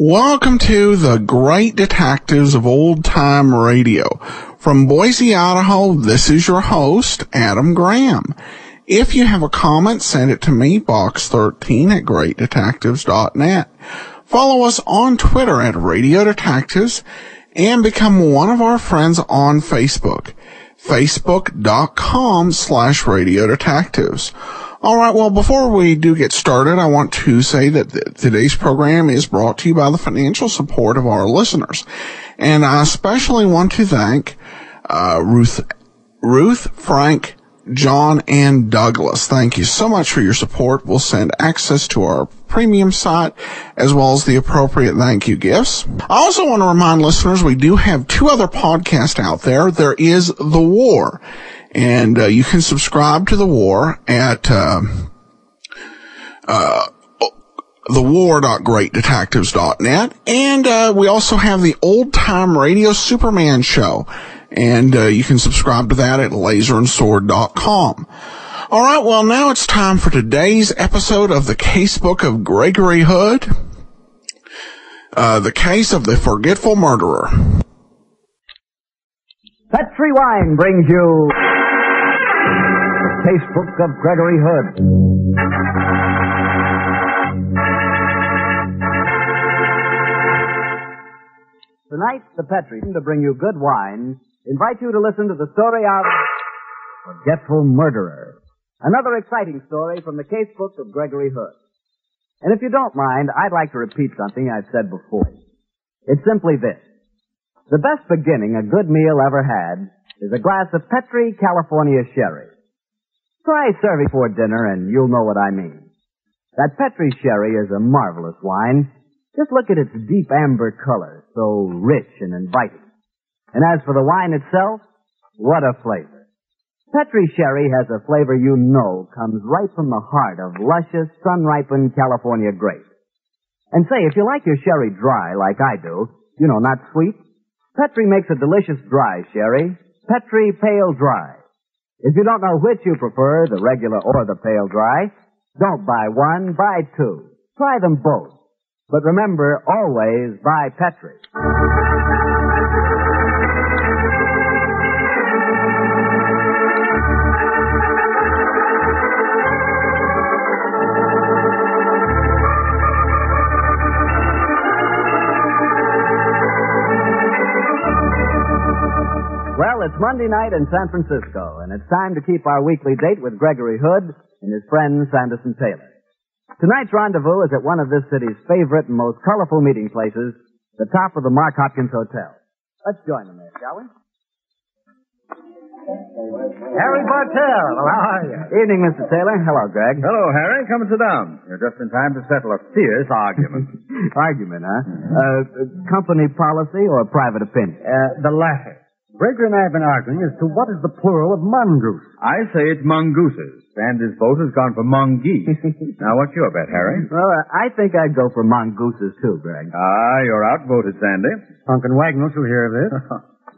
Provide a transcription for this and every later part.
Welcome to the Great Detectives of Old Time Radio. From Boise, Idaho, this is your host, Adam Graham. If you have a comment, send it to me, box13 at greatdetectives.net. Follow us on Twitter at Radio Detectives and become one of our friends on Facebook, facebook.com/Radio Detectives. All right, well, before we do get started, I want to say that today's program is brought to you by the financial support of our listeners. And I especially want to thank Ruth, Frank, John, and Douglas. Thank you so much for your support. We'll send access to our premium site as well as the appropriate thank you gifts. I also want to remind listeners we do have two other podcasts out there. There is The War. And you can subscribe to The War at thewar.greatdetectives.net. And we also have the Old Time Radio Superman Show. And you can subscribe to that at laserandsword.com. All right, well, now it's time for today's episode of the Casebook of Gregory Hood, the case of the Forgetful Murderer. Petri Wine brings you Casebook of Gregory Hood. Tonight, the Petri, to bring you good wine, invite you to listen to the story of Forgetful Murderer. Another exciting story from the Casebook of Gregory Hood. And if you don't mind, I'd like to repeat something I've said before. It's simply this. The best beginning a good meal ever had is a glass of Petri California Sherry. Try serving before dinner and you'll know what I mean. That Petri Sherry is a marvelous wine. Just look at its deep amber color, so rich and inviting. And as for the wine itself, what a flavor. Petri Sherry has a flavor you know comes right from the heart of luscious, sun-ripened California grapes. And say, if you like your sherry dry like I do, you know, not sweet, Petri makes a delicious dry sherry, Petri Pale Dry. If you don't know which you prefer, the regular or the pale dry, don't buy one, buy two. Try them both. But remember, always buy Petri. Well, it's Monday night in San Francisco, and it's time to keep our weekly date with Gregory Hood and his friend Sanderson Taylor. Tonight's rendezvous is at one of this city's favorite and most colorful meeting places, the top of the Mark Hopkins Hotel. Let's join them there, shall we? Harry Bartell, well, how are you? Evening, Mr. Taylor. Hello, Greg. Hello, Harry. Come and sit down. You're just in time to settle a fierce argument. Argument, huh? Company policy or private opinion? The latter. Gregory and I have been arguing as to what is the plural of mongoose. I say it's mongooses, and his vote has gone for mongeese. Now, what's your bet, Harry? Well, I think I'd go for mongooses, too, Greg. Ah, you're outvoted, Sandy. Uncle Wagnall will hear of this.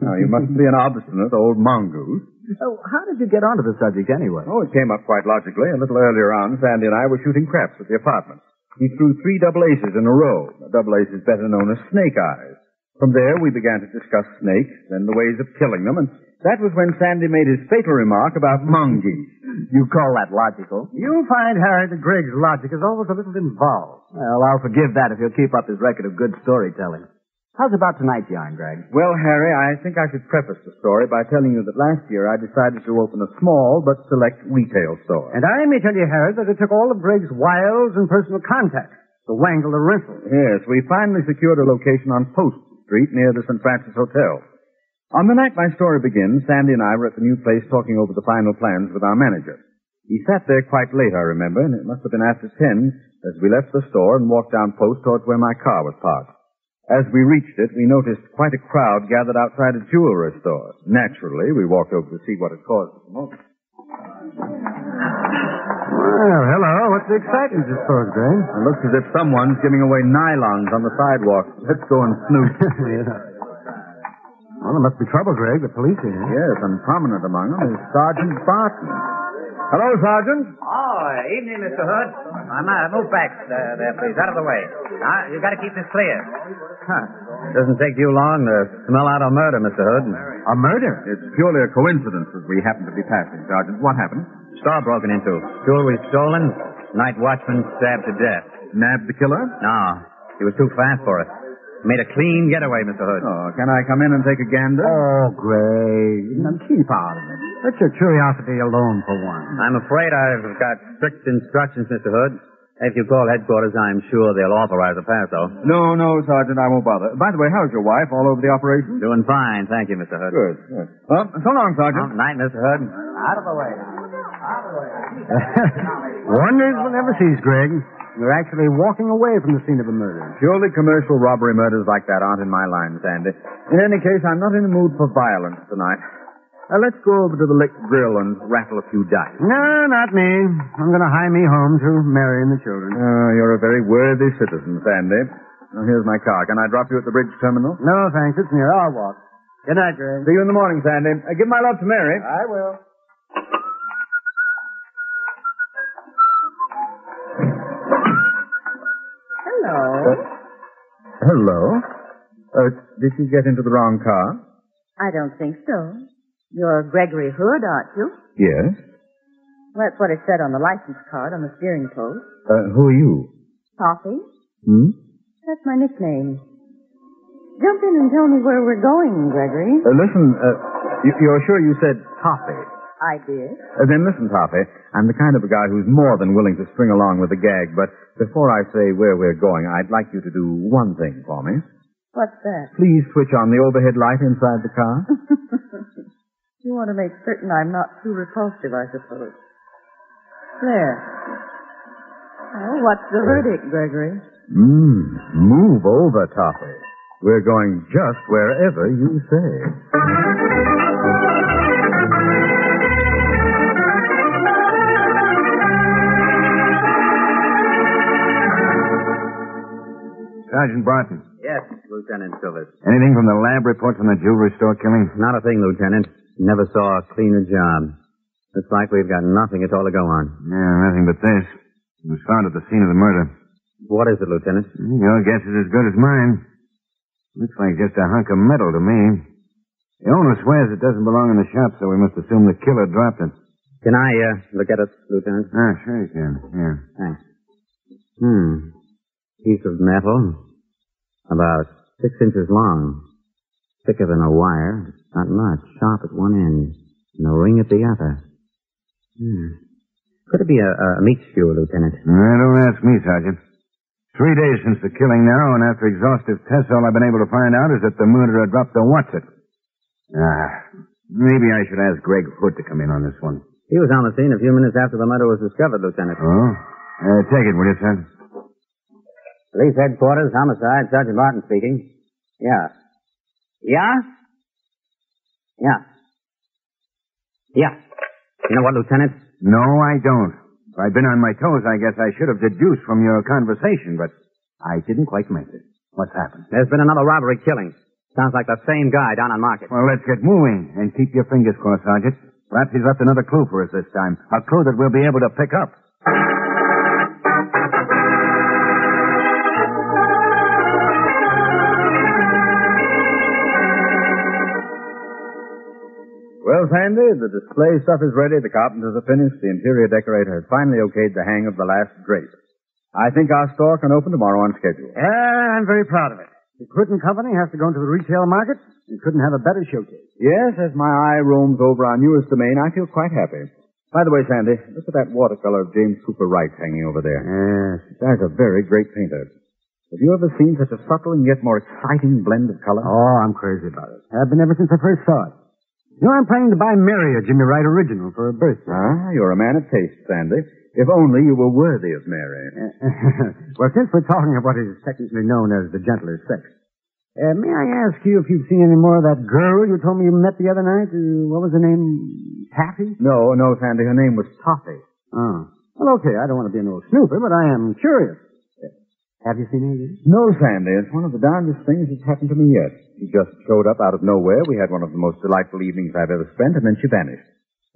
Now, you mustn't be an obstinate old mongoose. Oh, how did you get onto the subject, anyway? Oh, it came up quite logically. A little earlier on, Sandy and I were shooting craps at the apartment. He threw 3 double aces in a row. A double ace is better known as snake eyes. From there, we began to discuss snakes and the ways of killing them, and that was when Sandy made his fatal remark about mongoose. You call that logical? You'll find, Harry, that Greg's logic is always a little involved. Well, I'll forgive that if he'll keep up his record of good storytelling. How's about tonight's yarn, Greg? Well, Harry, I think I should preface the story by telling you that last year I decided to open a small but select retail store. And I may tell you, Harry, that it took all of Greg's wiles and personal contacts to wangle the rental. Yes, we finally secured a location on Post Street near the St. Francis Hotel. On the night my story begins, Sandy and I were at the new place talking over the final plans with our manager. He sat there quite late, I remember, and it must have been after 10 as we left the store and walked down Post towards where my car was parked. As we reached it, we noticed quite a crowd gathered outside a jewelry store. Naturally, we walked over to see what had caused the commotion. Well, hello. What's the excitement, I suppose, Greg? It looks as if someone's giving away nylons on the sidewalk. Let's go and snoop. Yeah. Well, there must be trouble, Greg. The police are here. Yes, and prominent among them is Sergeant Barton. Hello, Sergeant. Oh, evening, Mr. Hood. Move back there, please. Out of the way. Now, you've got to keep this clear. Doesn't take you long to smell out a murder, Mr. Hood. A murder? It's purely a coincidence that we happen to be passing, Sergeant. What happened? Store broken into. Jewelry stolen. Night watchman stabbed to death. Nabbed the killer? No, he was too fast for us. Made a clean getaway, Mr. Hood. Oh, can I come in and take a gander? Oh, Greg. Now, keep out of it. Let your curiosity alone for once. I'm afraid I've got strict instructions, Mr. Hood. If you call headquarters, I'm sure they'll authorize a pass, though. No, Sergeant, I won't bother. By the way, how's your wife? All over the operation? Doing fine, thank you, Mr. Hood. Good. Well, so long, Sergeant. Night, Mr. Hood. Out of the way. Wonders will never cease, Greg. You're actually walking away from the scene of a murder. Purely commercial robbery murders like that aren't in my line, Sandy. In any case, I'm not in the mood for violence tonight. Let's go over to the Lick Grill and rattle a few dice. No, not me. I'm going to hie me home to Mary and the children. You're a very worthy citizen, Sandy. Now, here's my car. Can I drop you at the bridge terminal? No, thanks. It's near. I'll walk. Good night, Greg. See you in the morning, Sandy. Give my love to Mary. I will. Hello. Did you get into the wrong car? I don't think so. You're Gregory Hood, aren't you? Yes. Well, that's what it said on the license card on the steering post. Who are you? Toffee? Hmm? That's my nickname. Jump in and tell me where we're going, Gregory. Listen, you're sure you said Toffee? I did. Then listen, Toffee. I'm the kind of a guy who's more than willing to string along with a gag, but before I say where we're going, I'd like you to do one thing for me. What's that? Please switch on the overhead light inside the car. You want to make certain I'm not too repulsive, I suppose. There. Oh, what's the verdict, Gregory? Move over, Toffee. We're going just wherever you say. Sergeant Barton. Yes, Lieutenant Silvers. Anything from the lab reports on the jewelry store killing? Not a thing, Lieutenant. Never saw a cleaner job. Looks like we've got nothing at all to go on. Yeah, nothing but this. It was found at the scene of the murder. What is it, Lieutenant? Your guess is as good as mine. Looks like just a hunk of metal to me. The owner swears it doesn't belong in the shop, so we must assume the killer dropped it. Can I look at it, Lieutenant? Sure you can. Yeah. Thanks. Piece of metal. About 6 inches long. Thicker than a wire. Not much. Sharp at one end. And a ring at the other. Could it be a meat skewer, Lieutenant? Don't ask me, Sergeant. 3 days since the killing now, and after exhaustive tests, all I've been able to find out is that the murderer dropped the what's-it. Maybe I should ask Greg Hood to come in on this one. He was on the scene a few minutes after the murder was discovered, Lieutenant. Oh? Take it, will you, sir? Police headquarters, homicide, Sergeant Martin speaking. Yeah. Yeah? Yeah. Yeah. You know what, Lieutenant? No, I don't. If I'd been on my toes, I guess I should have deduced from your conversation, but I didn't quite make it. What's happened? There's been another robbery killing. Sounds like the same guy down on Market. Well, let's get moving and keep your fingers crossed, Sergeant. Perhaps he's left another clue for us this time. A clue that we'll be able to pick up. Well, Sandy, the display stuff is ready. The carpenters are finished. The interior decorator has finally okayed the hang of the last drape. I think our store can open tomorrow on schedule. Yeah, I'm very proud of it. The Hood & Company has to go into the retail market. You couldn't have a better showcase. Yes, as my eye roams over our newest domain, I feel quite happy. By the way, Sandy, look at that watercolor of James Cooper Wright hanging over there. Yes. This guy's a very great painter. Have you ever seen such a subtle and yet more exciting blend of color? Oh, I'm crazy about it. I've been ever since I first saw it. You know, I'm planning to buy Mary a Jimmy Wright original for her birthday. You're a man of taste, Sandy. If only you were worthy of Mary. Well, since we're talking of what is technically known as the gentler sex, May I ask you if you've seen any more of that girl you told me you met the other night? What was her name? Taffy? No, Sandy. Her name was Toffee. Oh. Well, okay. I don't want to be an old snooper, but I am curious. Have you seen her yet? No, Sandy. It's one of the darndest things that's happened to me yet. She just showed up out of nowhere. We had one of the most delightful evenings I've ever spent, and then she vanished.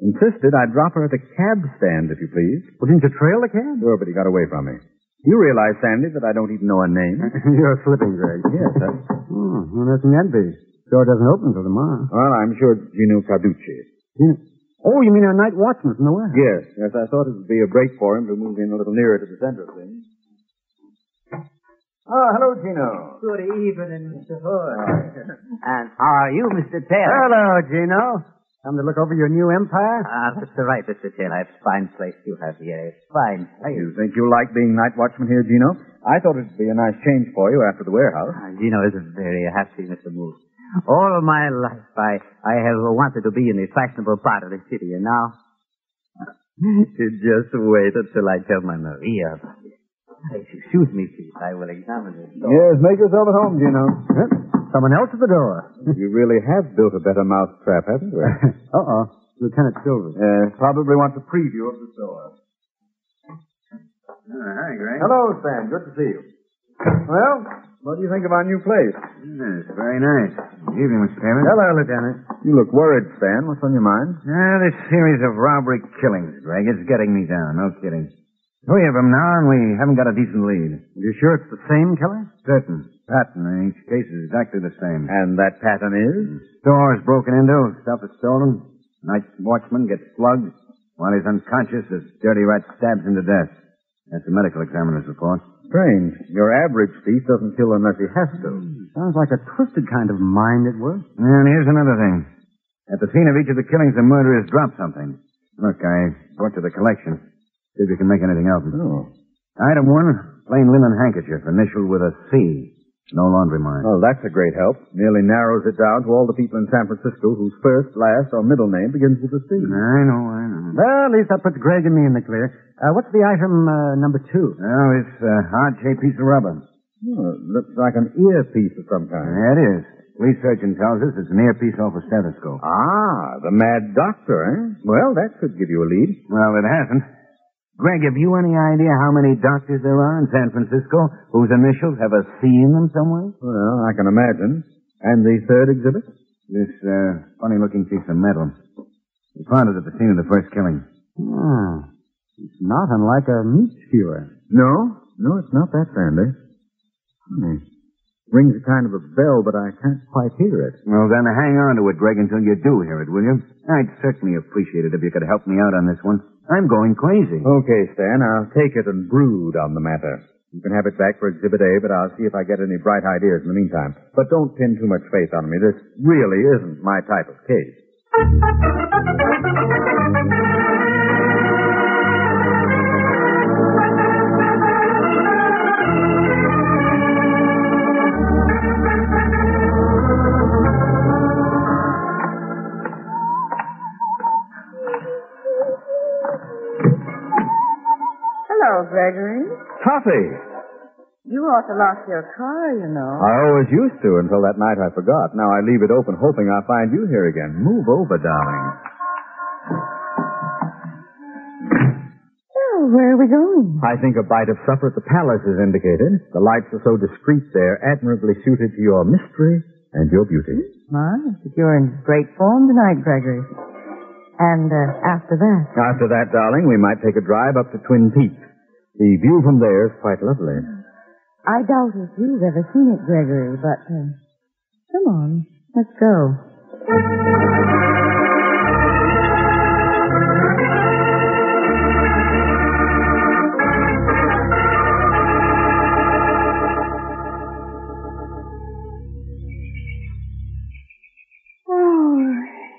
Insisted I'd drop her at a cab stand, if you please. Well, didn't you trail the cab? Sure, but he got away from me. You realize, Sandy, that I don't even know her name? You're slipping, Greg. Yes, sir. Well, that's an envy. Store doesn't open until tomorrow. Well, I'm sure it's Gino Carducci. Oh, you mean our night watchman from the warehouse? Yes, I thought it would be a break for him to move in a little nearer to the center of things. Oh, hello, Gino. Good evening, Mr. Hood. And how are you, Mr. Taylor? Hello, Gino. Come to look over your new empire? That's right, Mr. Taylor. It's a fine place you have here. It's fine. You think you'll like being night watchman here, Gino? I thought it'd be a nice change for you after the warehouse. Gino is very happy, Mr. Moose. All of my life, I have wanted to be in the fashionable part of the city, and now just wait until I tell my Maria about it. Excuse me, please. I will examine it. Yes, make yourself at home, Gino. Someone else at the door. You really have built a better mousetrap, haven't you? Uh-oh. Lieutenant Silver. Probably wants a preview of the store. Hi, Greg. Hello, Stan. Good to see you. Well, what do you think of our new place? Yes, very nice. Good evening, Mr. Taylor. Hello, Lieutenant. You look worried, Stan. What's on your mind? This series of robbery killings, Greg, it's getting me down. No kidding. 3 of them now, and we haven't got a decent lead. You sure it's the same killer? Certain. Pattern in each case is exactly the same. And that pattern is? Stores broken into, stuff is stolen. Night watchman gets slugged. While he's unconscious, this dirty rat stabs him to death. That's the medical examiner's report. Strange. Your average thief doesn't kill unless he has to. Sounds like a twisted kind of mind at work. And here's another thing. At the scene of each of the killings, the murderers dropped something. Look, I brought you the collection. See if you can make anything out of it. Oh. Item 1, plain linen handkerchief, initialed with a C. No laundry mark. Well, that's a great help. Nearly narrows it down to all the people in San Francisco whose first, last, or middle name begins with a C. I know. Well, at least that puts Greg and me in the clear. What's the item number 2? Well, it's a hard-shaped piece of rubber. Oh, it looks like an earpiece of some kind. Yeah, it is. Police surgeon tells us it's an earpiece off a stethoscope. Ah, the mad doctor, eh? Well, that should give you a lead. Well, it hasn't. Greg, have you any idea how many doctors there are in San Francisco whose initials have a C in them somewhere? Well, I can imagine. And the third exhibit? This funny-looking piece of metal. We found it at the scene of the first killing. It's not unlike a meat skewer. No, it's not that, Sandy. Rings a kind of a bell, but I can't quite hear it. Well, then hang on to it, Greg, until you do hear it, will you? I'd certainly appreciate it if you could help me out on this one. I'm going crazy. Okay, Stan, I'll take it and brood on the matter. You can have it back for Exhibit A, but I'll see if I get any bright ideas in the meantime. But don't pin too much faith on me. This really isn't my type of case. Hello, Gregory. Toffee! You ought to lock your car, you know. I always used to until that night I forgot. Now I leave it open hoping I'll find you here again. Move over, darling. Oh, where are we going? I think a bite of supper at the palace is indicated. The lights are so discreet there, admirably suited to your mystery and your beauty. My, you're in great form tonight, Gregory. And after that? After that, darling, we might take a drive up to Twin Peaks. The view from there is quite lovely. I doubt if you've ever seen it, Gregory, but come on, let's go. Oh,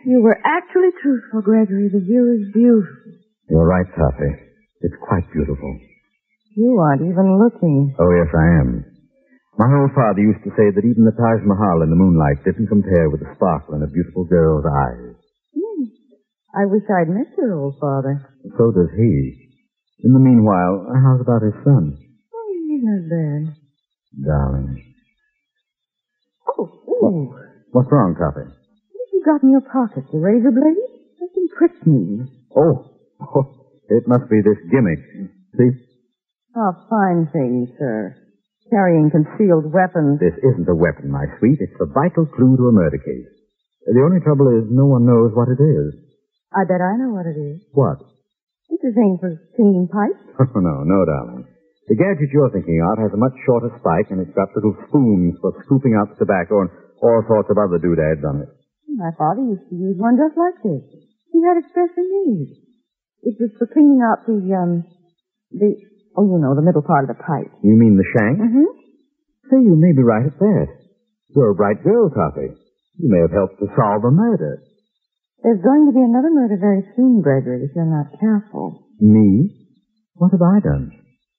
you were actually truthful, Gregory. The view is beautiful. You're right, Toffee. It's quite beautiful. You aren't even looking. Oh, yes, I am. My old father used to say that even the Taj Mahal in the moonlight didn't compare with the sparkle in a beautiful girl's eyes. I wish I'd met your old father. So does he. In the meanwhile, how's about his son? Oh, he's not bad. Darling. Oh. What's wrong, Toppy? What have you got in your pocket? The razor blade? Something pricked me. Oh, it must be this gimmick. See? A fine thing, sir. Carrying concealed weapons. This isn't a weapon, my sweet. It's the vital clue to a murder case. The only trouble is no one knows what it is. I bet I know what it is. What? It's a thing for singing pipes. No, darling. The gadget you're thinking of has a much shorter spike, and it's got little spoons for scooping out the tobacco and all sorts of other doodads on it. My father used to use one just like this. He had it specially made. It was for cleaning out the middle part of the pipe. You mean the shank? Mm-hmm. Say, you may be right at that. You're a bright girl, Toppy. You may have helped to solve a murder. There's going to be another murder very soon, Gregory, if you're not careful. Me? What have I done?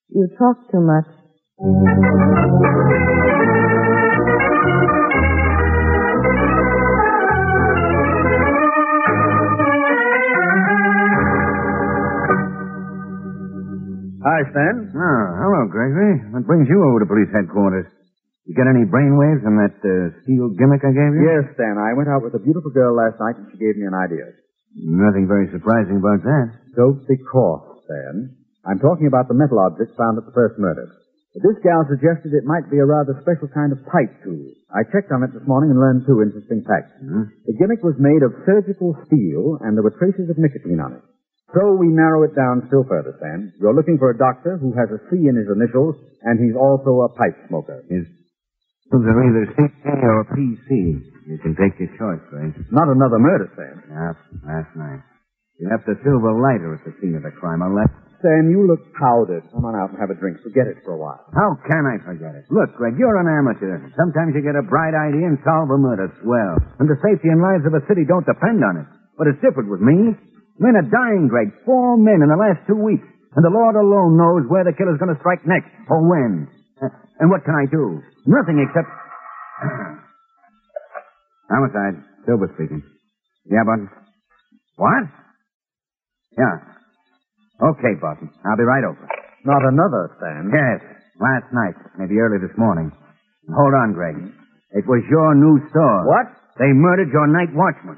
You talk too much. Hi, Stan. Oh, hello, Gregory. What brings you over to police headquarters? You get any brainwaves from that steel gimmick I gave you? Yes, Stan. I went out with a beautiful girl last night, and she gave me an idea. Nothing very surprising about that. Don't be cross, Stan. I'm talking about the metal object found at the first murder. This gal suggested it might be a rather special kind of pipe tool. I checked on it this morning and learned 2 interesting facts. Mm-hmm. The gimmick was made of surgical steel, and there were traces of nicotine on it. So we narrow it down still further, Stan. You're looking for a doctor who has a C in his initials, and he's also a pipe smoker. Those are either CP or PC. You can take your choice, Ray. Not another murder, Stan. Yeah, last night. You left a silver lighter at the scene of the crime. I left. Stan, you look powdered. Come on out and have a drink. Forget it for a while. How can I forget it? Look, Greg, you're an amateur. Sometimes you get a bright idea and solve a murder. Swell. And the safety and lives of a city don't depend on it. But it's different with me. Men are dying, Greg. 4 men in the last 2 weeks. And the Lord alone knows where the killer's going to strike next, or when. And what can I do? Nothing except... Homicide. Silver speaking. Yeah, Button? What? Yeah. Okay, Button. I'll be right over. Not another, Stan. Yes. Last night. Maybe early this morning. Hold on, Greg. It was your new store. What? They murdered your night watchman.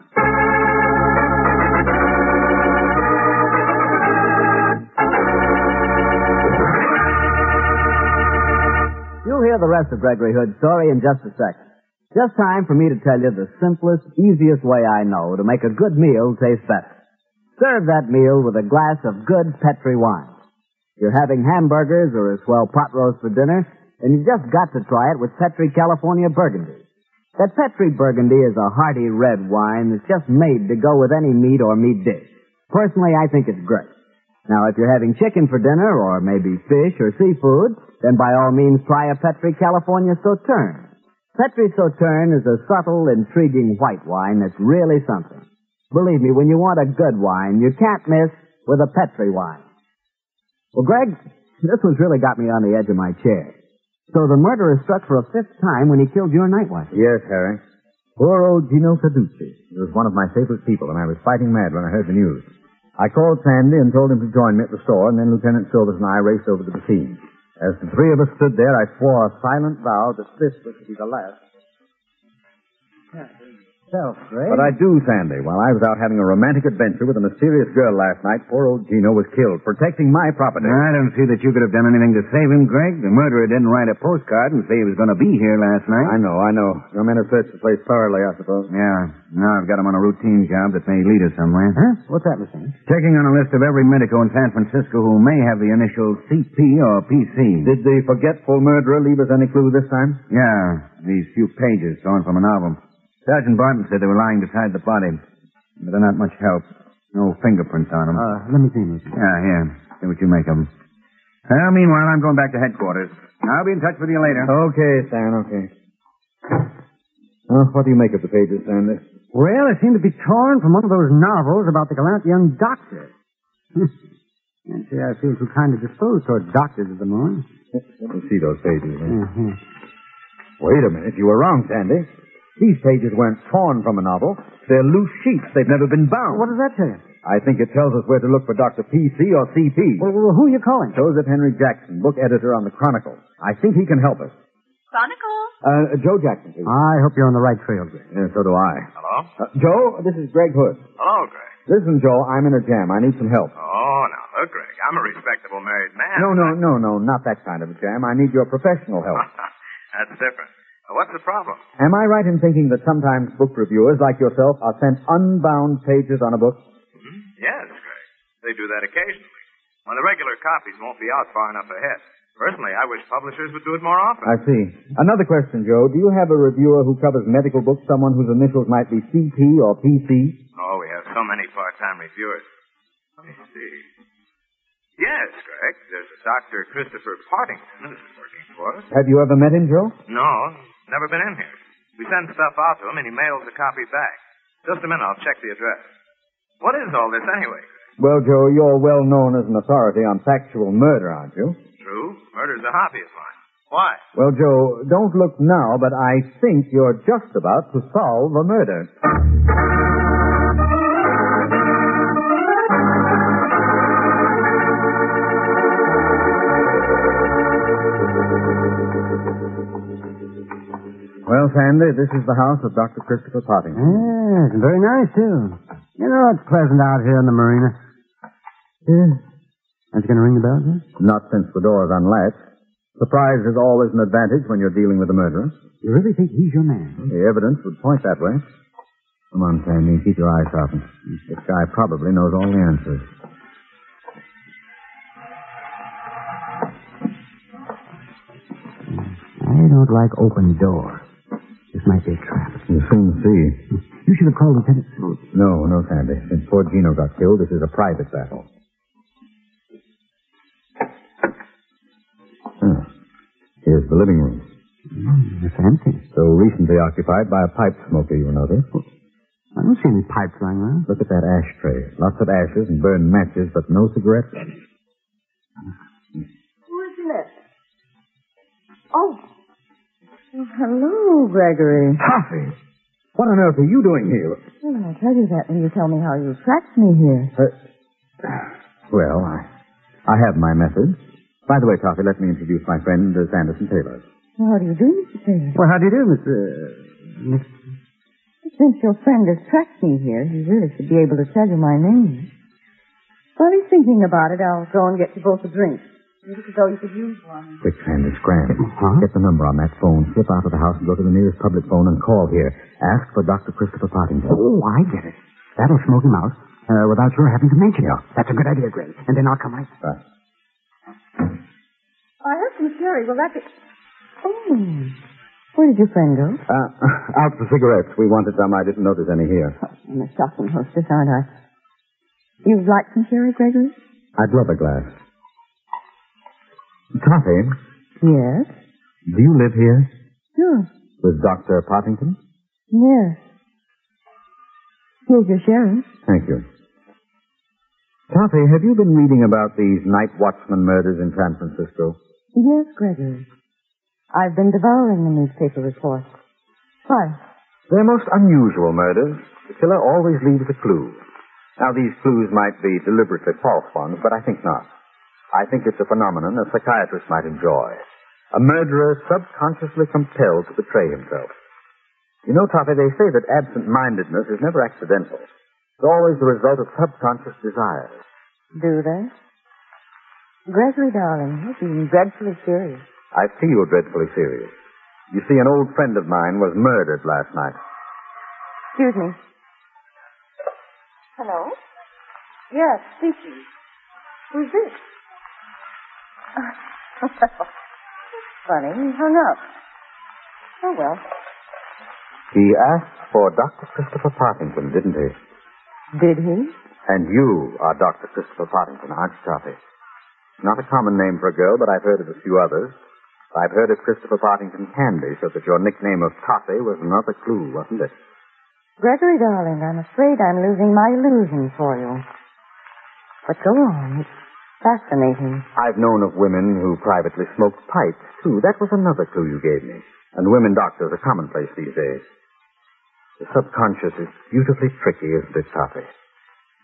You'll hear the rest of Gregory Hood's story in just a second. Just time for me to tell you the simplest, easiest way I know to make a good meal taste better. Serve that meal with a glass of good Petri wine. If you're having hamburgers or a swell pot roast for dinner, then you've just got to try it with Petri California Burgundy. That Petri Burgundy is a hearty red wine that's just made to go with any meat or meat dish. Personally, I think it's great. Now, if you're having chicken for dinner, or maybe fish or seafood, then by all means try a Petri California Sauterne. Petri Sauterne is a subtle, intriguing white wine that's really something. Believe me, when you want a good wine, you can't miss with a Petri wine. Well, Greg, this one's really got me on the edge of my chair. So the murderer struck for a 5th time when he killed your night watchman. Yes, Harry. Poor old Gino Caducci. He was one of my favorite people, and I was fighting mad when I heard the news. I called Sandy and told him to join me at the store, and then Lieutenant Silvers and I raced over to the scene. As the 3 of us stood there, I swore a silent vow that this was to be the last. But I do, Sandy. While I was out having a romantic adventure with a mysterious girl last night, poor old Gino was killed, protecting my property. I don't see that you could have done anything to save him, Greg. The murderer didn't write a postcard and say he was going to be here last night. I know. Your men have searched the place thoroughly, I suppose. Yeah. Now I've got him on a routine job that may lead us somewhere. Huh? What's that, Lieutenant? Checking on a list of every medico in San Francisco who may have the initials CP or PC. Did the forgetful murderer leave us any clue this time? Yeah. These few pages torn from an album. Sergeant Barton said they were lying beside the body, but they're not much help. No fingerprints on them. Let me see, Lieutenant. Yeah, here. See what you make of them. Well, meanwhile, I'm going back to headquarters. I'll be in touch with you later. Okay, Stan, okay. What do you make of the pages, Sandy? Well, they seem to be torn from one of those novels about the gallant young doctor. Actually, I feel too kind of disposed toward doctors at the moment. Let me see those pages. Mm-hmm. Wait a minute. You were wrong, Sandy. These pages weren't torn from a novel. They're loose sheets. They've never been bound. What does that tell you? I think it tells us where to look for Dr. PC or CP. Well, who are you calling? Joseph Henry Jackson, book editor on the Chronicle. I think he can help us. Chronicle? Joe Jackson, please. I hope you're on the right trail, Greg. Yeah, so do I. Hello? Joe, this is Greg Hood. Hello, Greg. Listen, Joe, I'm in a jam. I need some help. Oh, now, look, Greg, I'm a respectable married man. No, not that kind of a jam. I need your professional help. That's different. What's the problem? Am I right in thinking that sometimes book reviewers like yourself are sent unbound pages on a book? Mm-hmm. Yes, Greg. They do that occasionally. When the regular copies won't be out far enough ahead. Personally, I wish publishers would do it more often. I see. Another question, Joe. Do you have a reviewer who covers medical books, someone whose initials might be CP or PC? Oh, we have so many part-time reviewers. Let me see. Yes, Greg. There's a Dr. Christopher Partington who's working for us. Have you ever met him, Joe? No, never been in here. We send stuff out to him, and he mails a copy back. Just a minute, I'll check the address. What is all this anyway, Greg? Well, Joe, you're well known as an authority on factual murder, aren't you? True. Murder's a hobby of mine. Why? Well, Joe, don't look now, but I think you're just about to solve a murder. Well, Sandy, this is the house of Dr. Christopher Partington. Yes, very nice, too. You know, it's pleasant out here in the marina. Yeah. Aren't you going to ring the bell, Jim? Not since the door's unlatched. Surprise is always an advantage when you're dealing with a murderer. You really think he's your man? The evidence would point that way. Come on, Sandy, keep your eyes sharpened. This guy probably knows all the answers. I don't like open doors. This might be a trap. You'll soon see. You should have called Lieutenant Smoot. No, Sandy. Since poor Gino got killed, this is a private battle. Here's the living room. It's empty. So recently occupied by a pipe smoker, you'll notice. I don't see any pipes lying around. Look at that ashtray. Lots of ashes and burned matches, but no cigarettes. Who is left? Oh, hello, Gregory. Toffee! What on earth are you doing here? Well, I'll tell you that when you tell me how you tracked me here. Well, I have my methods. By the way, Toffee, let me introduce my friend, Sanderson Taylor. Well, how do you do, Mr. Taylor? Well, how do you do, Mr. Since your friend has tracked me here, he really should be able to tell you my name. While he's thinking about it, I'll go and get you both a drink. You look as though you could use one. Quick, Sandy, scram. Huh? Get the number on that phone, slip out of the house and go to the nearest public phone and call here. Ask for Dr. Christopher Partington. Oh, I get it. That'll smoke him out without your having to mention it. That's a good idea, Greg. And then I'll come right. Right. I have some sherry. Will that be... Oh. Where did your friend go? Out for cigarettes. We wanted some. I didn't notice any here. Oh, I'm a shocking hostess, aren't I? You'd like some sherry, Gregory? I'd love a glass. Toffee, Yes. do you live here? Sure. With Dr. Partington? Yes. Here's your sherry. Thank you. Toffee, have you been reading about these night watchman murders in San Francisco? Yes, Gregory. I've been devouring the newspaper reports. Why? They're most unusual murders. The killer always leaves a clue. Now, these clues might be deliberately false ones, but I think not. I think it's a phenomenon a psychiatrist might enjoy. A murderer subconsciously compelled to betray himself. You know, Toffee, they say that absent-mindedness is never accidental. It's always the result of subconscious desires. Do they? Gregory, darling, you're being dreadfully serious. I feel dreadfully serious. You see, an old friend of mine was murdered last night. Excuse me. Hello? Yes, speaking. Who's this? Funny, he hung up. Oh, well. He asked for Dr. Christopher Partington, didn't he? Did he? And you are Dr. Christopher Partington, aren't you, Toffee? Not a common name for a girl, but I've heard of a few others. I've heard of Christopher Partington Candy, so that your nickname of Toffee was another clue, wasn't it? Gregory, darling, I'm afraid I'm losing my illusion for you. But go on. It's fascinating. I've known of women who privately smoked pipes, too. That was another clue you gave me. And women doctors are commonplace these days. The subconscious is beautifully tricky, isn't it, Toffee?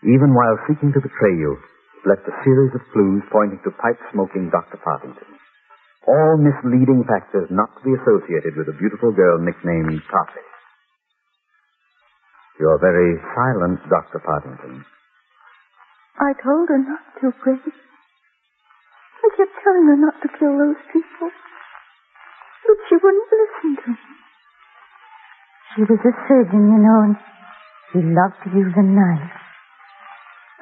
Even while seeking to betray you, it left a series of clues pointing to pipe-smoking Dr. Partington. All misleading factors not to be associated with a beautiful girl nicknamed Toffee. You're very silent, Dr. Partington. I told her not to, Greg. I kept telling her not to kill those people. But she wouldn't listen to me. She was a surgeon, you know, and she loved to use a knife.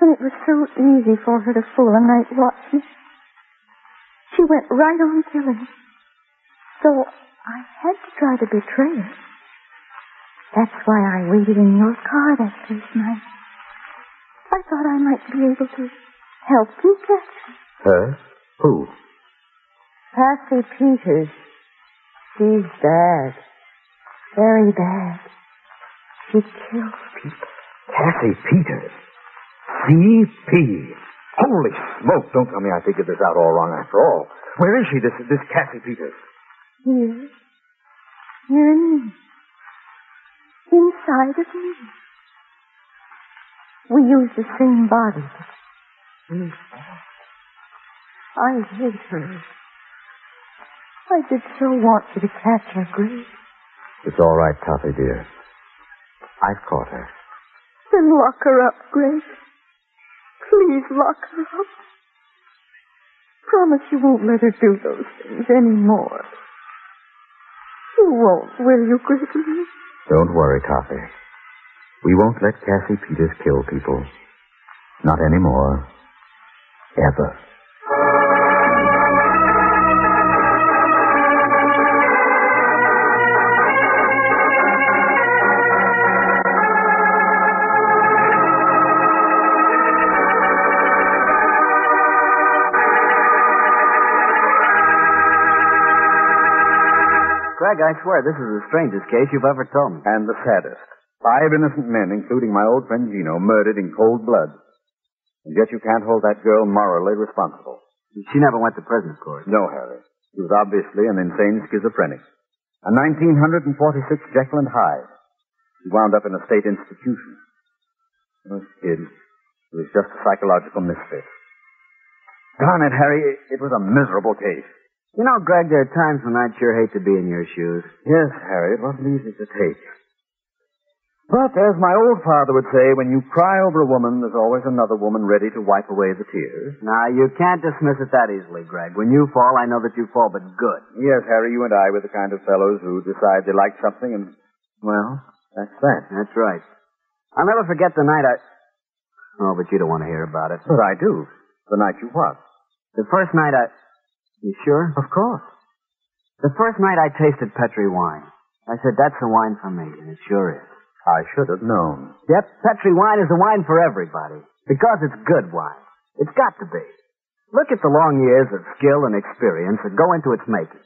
And it was so easy for her to fool a night watchman. She went right on killing. So I had to try to betray her. That's why I waited in your car that first night. I thought I might be able to help you catch her. Her? Who? Patsy Peters. She's bad. Very bad. She kills people. Cassie Peters. C.P. Holy smoke, don't tell me I figured this out all wrong after all. Where is she, this Cassie Peters? Here. Here in me. Inside of me. We use the same body, but she's bad. I hate her. I did so want you to catch her, Grace. It's all right, Toffee, dear. I've caught her. Then lock her up, Grace. Please lock her up. Promise you won't let her do those things anymore. You won't, will you, Gregory? Don't worry, Toffee. We won't let Cassie Peters kill people. Not anymore. Ever. Greg, I swear this is the strangest case you've ever told me. And the saddest. 5 innocent men, including my old friend Gino, murdered in cold blood. And yet you can't hold that girl morally responsible. She never went to prison, of course. No, Harry. She was obviously an insane schizophrenic. A 1946 Jekyll and Hyde. She wound up in a state institution. Those kids. It was just a psychological misfit. Darn it, Harry, it was a miserable case. You know, Greg, there are times when I'd sure hate to be in your shoes. Yes, Harry, it wasn't easy to take. But as my old father would say, when you cry over a woman, there's always another woman ready to wipe away the tears. Now, you can't dismiss it that easily, Greg. When you fall, I know that you fall, but good. Yes, Harry, you and I were the kind of fellows who decide they like something and, well, that's that. That's right. I'll never forget the night Oh, but you don't want to hear about it. But I do. The night you what? The first night You sure? Of course. The first night I tasted Petri wine. I said, that's the wine for me, and it sure is. I should have known. Yep, Petri wine is a wine for everybody. Because it's good wine. It's got to be. Look at the long years of skill and experience that go into its making.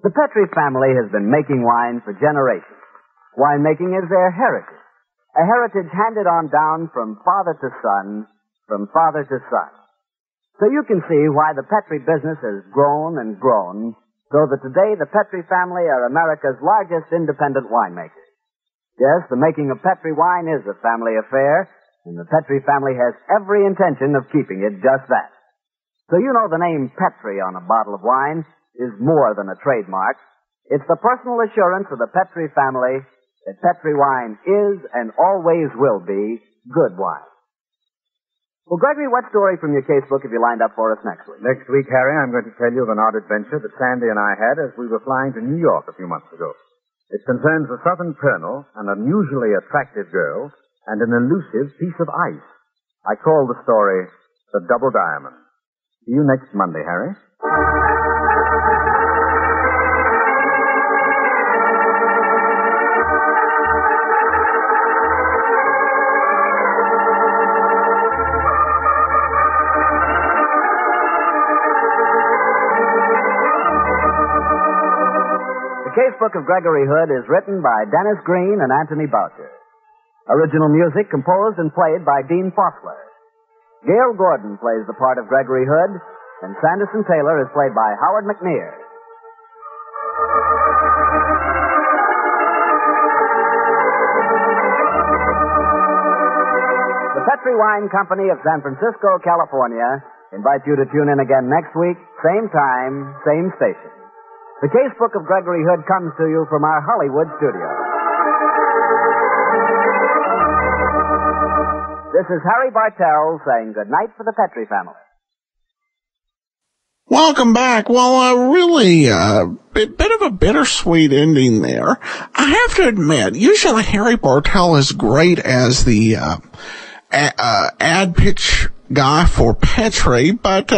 The Petri family has been making wine for generations. Winemaking is their heritage. A heritage handed on down from father to son, from father to son. So you can see why the Petri business has grown and grown, so that today the Petri family are America's largest independent winemakers. Yes, the making of Petri wine is a family affair, and the Petri family has every intention of keeping it just that. So you know the name Petri on a bottle of wine is more than a trademark. It's the personal assurance of the Petri family that Petri wine is and always will be good wine. Well, Gregory, what story from your casebook have you lined up for us next week? Next week, Harry, I'm going to tell you of an odd adventure that Sandy and I had as we were flying to New York a few months ago. It concerns a Southern colonel, an unusually attractive girl, and an elusive piece of ice. I call the story The Double Diamond. See you next Monday, Harry. The Casebook of Gregory Hood is written by Dennis Green and Anthony Boucher. Original music composed and played by Dean Fossler. Gail Gordon plays the part of Gregory Hood, and Sanderson Taylor is played by Howard McNear. The Petri Wine Company of San Francisco, California, Invite you to tune in again next week, same time, same station. The Casebook of Gregory Hood comes to you from our Hollywood studio. This is Harry Bartell saying good night for the Petrie family. Welcome back. Well, really, bit of a bittersweet ending there. I have to admit, usually Harry Bartell is great as the ad pitch guy for Petrie, but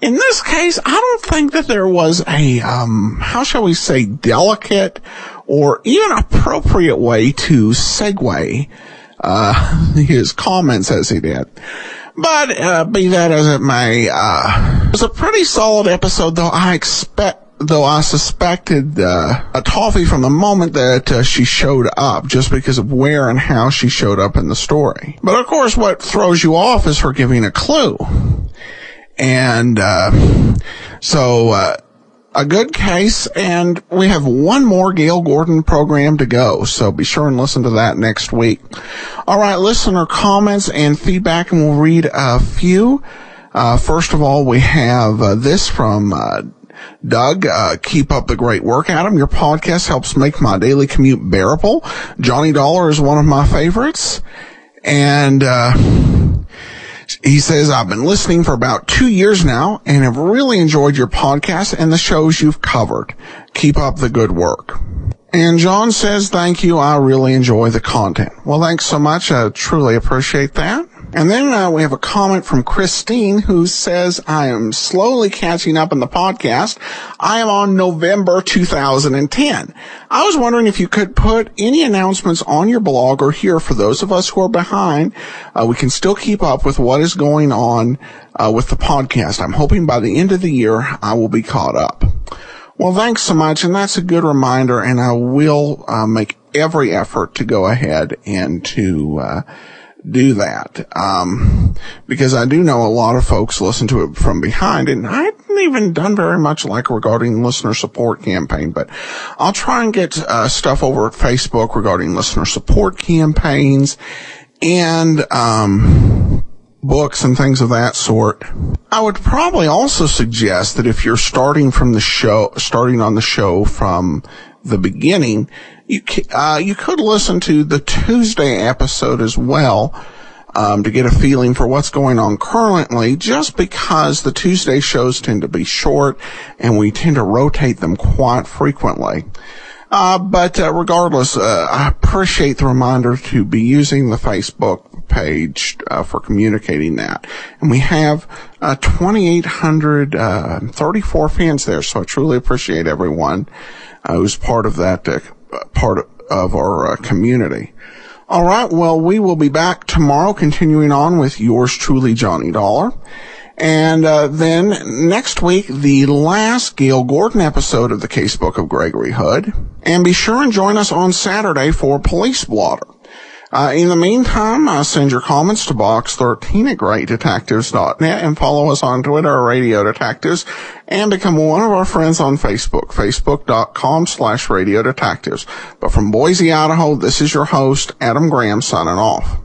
in this case, I don't think that there was a, how shall we say, delicate or even appropriate way to segue his comments as he did. But be that as it may, it was a pretty solid episode, though I suspected a toffee from the moment that she showed up, just because of where and how she showed up in the story. But of course, what throws you off is her giving a clue. And so a good case, and we have one more Gail Gordon program to go, so be sure and listen to that next week. All right, listener comments and feedback, and we'll read a few. First of all, we have this from Doug. Keep up the great work, Adam. Your podcast helps make my daily commute bearable. Johnny Dollar is one of my favorites. And he says, I've been listening for about 2 years now and have really enjoyed your podcast and the shows you've covered. Keep up the good work. And John says, thank you. I really enjoy the content. Well, thanks so much. I truly appreciate that. And then we have a comment from Christine who says, I am slowly catching up in the podcast. I am on November 2010. I was wondering if you could put any announcements on your blog or here for those of us who are behind. We can still keep up with what is going on with the podcast. I'm hoping by the end of the year I will be caught up. Well, thanks so much, and that's a good reminder, and I will make every effort to go ahead and to do that, because I do know a lot of folks listen to it from behind, and I haven't even done very much like regarding listener support campaign, but I'll try and get stuff over at Facebook regarding listener support campaigns and books and things of that sort. I would probably also suggest that if you're starting on the show from the beginning, you could listen to the Tuesday episode as well, to get a feeling for what's going on currently, just because the Tuesday shows tend to be short and we tend to rotate them quite frequently. But regardless, I appreciate the reminder to be using the Facebook page for communicating that. And we have 2,834 fans there, so I truly appreciate everyone who's part of that, part of our community. All right, well, we will be back tomorrow continuing on with yours truly, Johnny Dollar. And then next week, the last Gail Gordon episode of the Casebook of Gregory Hood. And be sure and join us on Saturday for Police Blotter. In the meantime, send your comments to box13@greatdetectives.net and follow us on Twitter or Radio Detectives and become one of our friends on Facebook, facebook.com/Radio Detectives. But from Boise, Idaho, this is your host, Adam Graham, signing off.